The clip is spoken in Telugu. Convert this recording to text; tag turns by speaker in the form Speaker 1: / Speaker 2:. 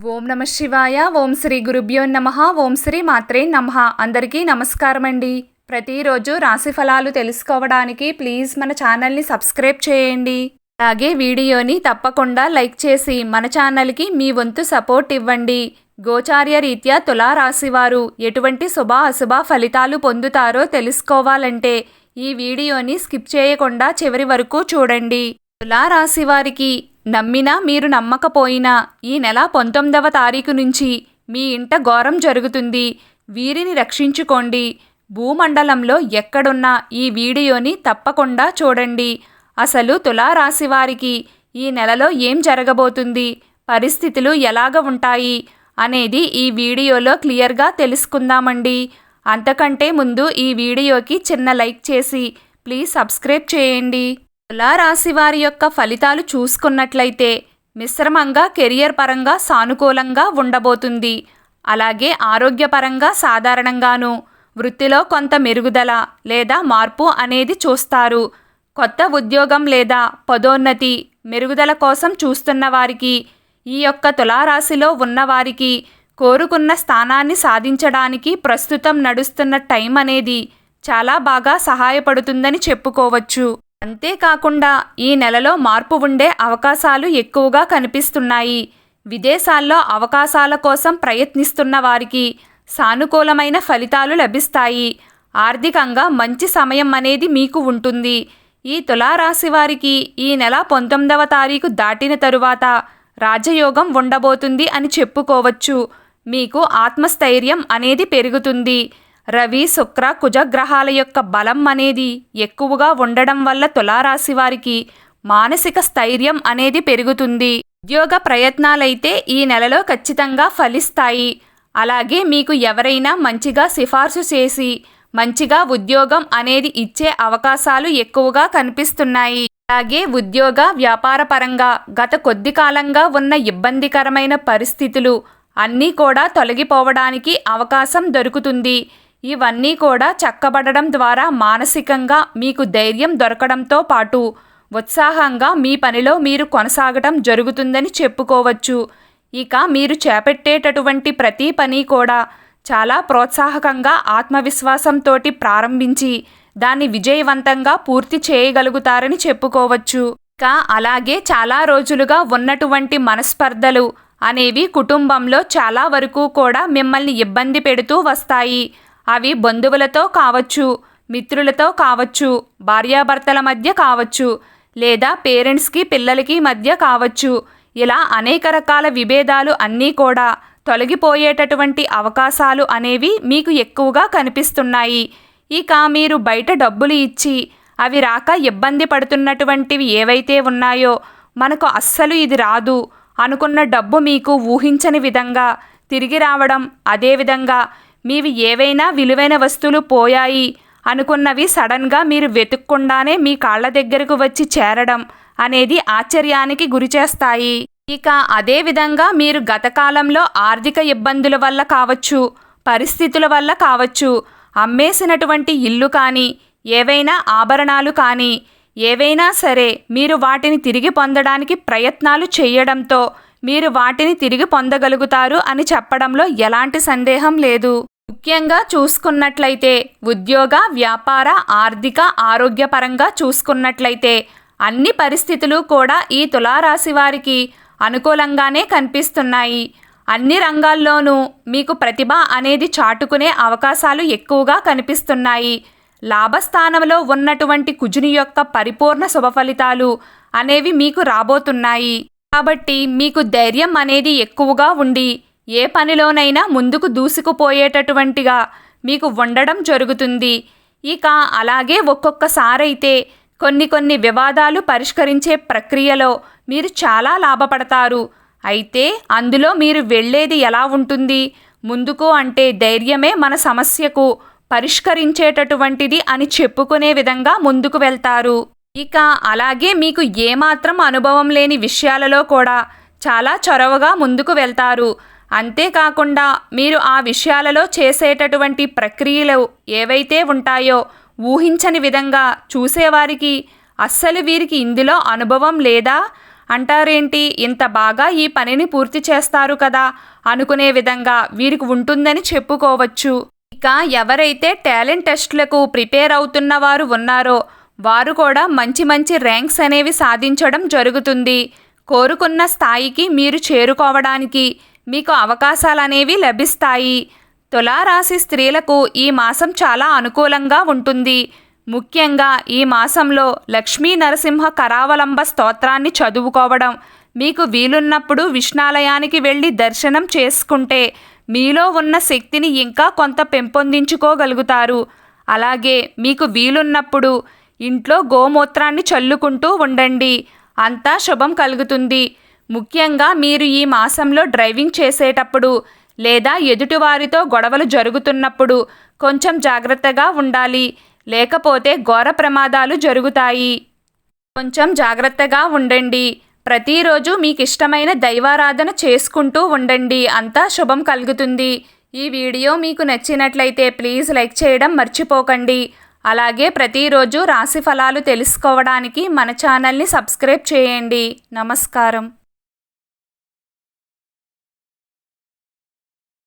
Speaker 1: ఓం నమ శివాయ. ఓం శ్రీ గురుభ్యో నమః. ఓం శ్రీ మాత్రే నమః. అందరికీ నమస్కారం అండి. ప్రతిరోజు రాశి ఫలాలు తెలుసుకోవడానికి ప్లీజ్ మన ఛానల్ని సబ్స్క్రైబ్ చేయండి. అలాగే వీడియోని తప్పకుండా లైక్ చేసి మన ఛానల్కి మీ వంతు సపోర్ట్ ఇవ్వండి. గోచార్య రీత్యా తులారాశివారు ఎటువంటి శుభ అశుభ ఫలితాలు పొందుతారో తెలుసుకోవాలంటే ఈ వీడియోని స్కిప్ చేయకుండా చివరి వరకు చూడండి. తులారాశి వారికి నమ్మినా మీరు నమ్మకపోయినా ఈ నెల 19వ తారీఖు నుంచి మీ ఇంట ఘోరం జరుగుతుంది. వీరిని రక్షించుకోండి. భూమండలంలో ఎక్కడున్నా ఈ వీడియోని తప్పకుండా చూడండి. అసలు తులారాశి వారికి ఈ నెలలో ఏం జరగబోతుంది, పరిస్థితులు ఎలాగ ఉంటాయి అనేది ఈ వీడియోలో క్లియర్గా తెలుసుకుందామండి. అంతకంటే ముందు ఈ వీడియోకి చిన్న లైక్ చేసి ప్లీజ్ సబ్స్క్రైబ్ చేయండి. తులారాశి వారి యొక్క ఫలితాలు చూసుకున్నట్లయితే మిశ్రమంగా కెరియర్ పరంగా సానుకూలంగా ఉండబోతుంది. అలాగే ఆరోగ్యపరంగా సాధారణంగాను, వృత్తిలో కొంత మెరుగుదల లేదా మార్పు అనేది చూస్తారు. కొత్త ఉద్యోగం లేదా పదోన్నతి మెరుగుదల కోసం చూస్తున్న వారికి, ఈ యొక్క తులారాశిలో ఉన్నవారికి కోరుకున్న స్థానాన్ని సాధించడానికి ప్రస్తుతం నడుస్తున్న టైం అనేది చాలా బాగా సహాయపడుతుందని చెప్పుకోవచ్చు. అంతేకాకుండా ఈ నెలలో మార్పు ఉండే అవకాశాలు ఎక్కువగా కనిపిస్తున్నాయి. విదేశాల్లో అవకాశాల కోసం ప్రయత్నిస్తున్న వారికి సానుకూలమైన ఫలితాలు లభిస్తాయి. ఆర్థికంగా మంచి సమయం అనేది మీకు ఉంటుంది. ఈ తులారాశి వారికి ఈ నెల 19వ తారీఖు దాటిన తరువాత రాజయోగం ఉండబోతుంది అని చెప్పుకోవచ్చు. మీకు ఆత్మస్థైర్యం అనేది పెరుగుతుంది. రవి, శుక్ర, కుజ గ్రహాల యొక్క బలం అనేది ఎక్కువగా ఉండడం వల్ల తులారాశి వారికి మానసిక స్థైర్యం అనేది పెరుగుతుంది. ఉద్యోగ ప్రయత్నాలైతే ఈ నెలలో ఖచ్చితంగా ఫలిస్తాయి. అలాగే మీకు ఎవరైనా మంచిగా సిఫార్సు చేసి మంచిగా ఉద్యోగం అనేది ఇచ్చే అవకాశాలు ఎక్కువగా కనిపిస్తున్నాయి. అలాగే ఉద్యోగ వ్యాపార పరంగా గత కొద్ది కాలంగా ఉన్న ఇబ్బందికరమైన పరిస్థితులు అన్నీ కూడా తొలగిపోవడానికి అవకాశం దొరుకుతుంది. ఇవన్నీ కూడా చక్కబడడం ద్వారా మానసికంగా మీకు ధైర్యం దొరకడంతో పాటు ఉత్సాహంగా మీ పనిలో మీరు కొనసాగటం జరుగుతుందని చెప్పుకోవచ్చు. ఇక మీరు చేపట్టేటటువంటి ప్రతి పని కూడా చాలా ప్రోత్సాహకంగా ఆత్మవిశ్వాసంతో ప్రారంభించి దాన్ని విజయవంతంగా పూర్తి చేయగలుగుతారని చెప్పుకోవచ్చు. ఇక అలాగే చాలా రోజులుగా ఉన్నటువంటి మనస్పర్ధలు అనేవి కుటుంబంలో చాలా వరకు కూడా మిమ్మల్ని ఇబ్బంది పెడుతూ వస్తాయి. అవి బంధువులతో కావచ్చు, మిత్రులతో కావచ్చు, భార్యాభర్తల మధ్య కావచ్చు, లేదా పేరెంట్స్కి పిల్లలకి మధ్య కావచ్చు. ఇలా అనేక రకాల విభేదాలు అన్నీ కూడా తొలగిపోయేటటువంటి అవకాశాలు అనేవి మీకు ఎక్కువగా కనిపిస్తున్నాయి. ఇక మీరు బయట డబ్బులు ఇచ్చి అవి రాక ఇబ్బంది పడుతున్నటువంటివి ఏవైతే ఉన్నాయో, మనకు అస్సలు ఇది రాదు అనుకున్న డబ్బు మీకు ఊహించని విధంగా తిరిగి రావడం, అదేవిధంగా మీవి ఏవైనా విలువైన వస్తువులు పోయాయి అనుకున్నవి సడన్గా మీరు వెతుక్కుండానే మీ కాళ్ళ దగ్గరకు వచ్చి చేరడం అనేది ఆశ్చర్యానికి గురిచేస్తాయి. ఇక అదేవిధంగా మీరు గత కాలంలో ఆర్థిక ఇబ్బందుల వల్ల కావచ్చు, పరిస్థితుల వల్ల కావచ్చు, అమ్మేసినటువంటి ఇల్లు కానీ, ఏవైనా ఆభరణాలు కానీ, ఏవైనా సరే మీరు వాటిని తిరిగి పొందడానికి ప్రయత్నాలు చేయడంతో మీరు వాటిని తిరిగి పొందగలుగుతారు అని చెప్పడంలో ఎలాంటి సందేహం లేదు. ముఖ్యంగా చూసుకున్నట్లయితే ఉద్యోగ, వ్యాపార, ఆర్థిక, ఆరోగ్యపరంగా చూసుకున్నట్లయితే అన్ని పరిస్థితులు కూడా ఈ తులారాశి వారికి అనుకూలంగానే కనిపిస్తున్నాయి. అన్ని రంగాల్లోనూ మీకు ప్రతిభ అనేది చాటుకునే అవకాశాలు ఎక్కువగా కనిపిస్తున్నాయి. లాభస్థానంలో ఉన్నటువంటి కుజుని యొక్క పరిపూర్ణ శుభ ఫలితాలు అనేవి మీకు రాబోతున్నాయి. కాబట్టి మీకు ధైర్యం అనేది ఎక్కువగా ఉండి ఏ పనిలోనైనా ముందుకు దూసుకుపోయేటటువంటిగా మీకు ఉండడం జరుగుతుంది. ఇక అలాగే ఒక్కొక్కసారైతే కొన్ని వివాదాలు పరిష్కరించే ప్రక్రియలో మీరు చాలా లాభపడతారు. అయితే అందులో మీరు వెళ్ళేది ఎలా ఉంటుంది? ముందుకు అంటే ధైర్యమే మన సమస్యకు పరిష్కరించేటటువంటిది అని చెప్పుకునే విధంగా ముందుకు వెళ్తారు. ఇక అలాగే మీకు ఏమాత్రం అనుభవం లేని విషయాలలో కూడా చాలా చొరవగా ముందుకు వెళ్తారు. అంతేకాకుండా మీరు ఆ విషయాలలో చేసేటటువంటి ప్రక్రియలు ఏవైతే ఉంటాయో ఊహించని విధంగా చూసేవారికి అస్సలు వీరికి ఇందులో అనుభవం లేదా అంటారేంటి, ఇంత బాగా ఈ పనిని పూర్తి చేస్తారు కదా అనుకునే విధంగా వీరికి ఉంటుందని చెప్పుకోవచ్చు. ఇక ఎవరైతే టాలెంట్ టెస్టులకు ప్రిపేర్ అవుతున్న వారు ఉన్నారో వారు కూడా మంచి మంచి ర్యాంక్స్ అనేవి సాధించడం జరుగుతుంది. కోరుకున్న స్థాయికి మీరు చేరుకోవడానికి మీకు అవకాశాలు అనేవి లభిస్తాయి. తులారాశి స్త్రీలకు ఈ మాసం చాలా అనుకూలంగా ఉంటుంది. ముఖ్యంగా ఈ మాసంలో లక్ష్మీ నరసింహ కరావలంబ స్తోత్రాన్ని చదువుకోవడం, మీకు వీలున్నప్పుడు విష్ణాలయానికి వెళ్ళి దర్శనం చేసుకుంటే మీలో ఉన్న శక్తిని ఇంకా కొంత పెంపొందించుకోగలుగుతారు. అలాగే మీకు వీలున్నప్పుడు ఇంట్లో గోమూత్రాన్ని చల్లుకుంటూ ఉండండి. అంతా శుభం కలుగుతుంది. ముఖ్యంగా మీరు ఈ మాసంలో డ్రైవింగ్ చేసేటప్పుడు లేదా ఎదుటివారితో గొడవలు జరుగుతున్నప్పుడు కొంచెం జాగ్రత్తగా ఉండాలి. లేకపోతే ఘోర ప్రమాదాలు జరుగుతాయి. కొంచెం జాగ్రత్తగా ఉండండి. ప్రతిరోజు మీకు ఇష్టమైన దైవారాధన చేసుకుంటూ ఉండండి. అంతా శుభం కలుగుతుంది. ఈ వీడియో మీకు నచ్చినట్లయితే ప్లీజ్ లైక్ చేయడం మర్చిపోకండి. అలాగే ప్రతిరోజు రాశి ఫలాలు తెలుసుకోవడానికి మన ఛానల్ని సబ్స్క్రైబ్ చేయండి. నమస్కారం.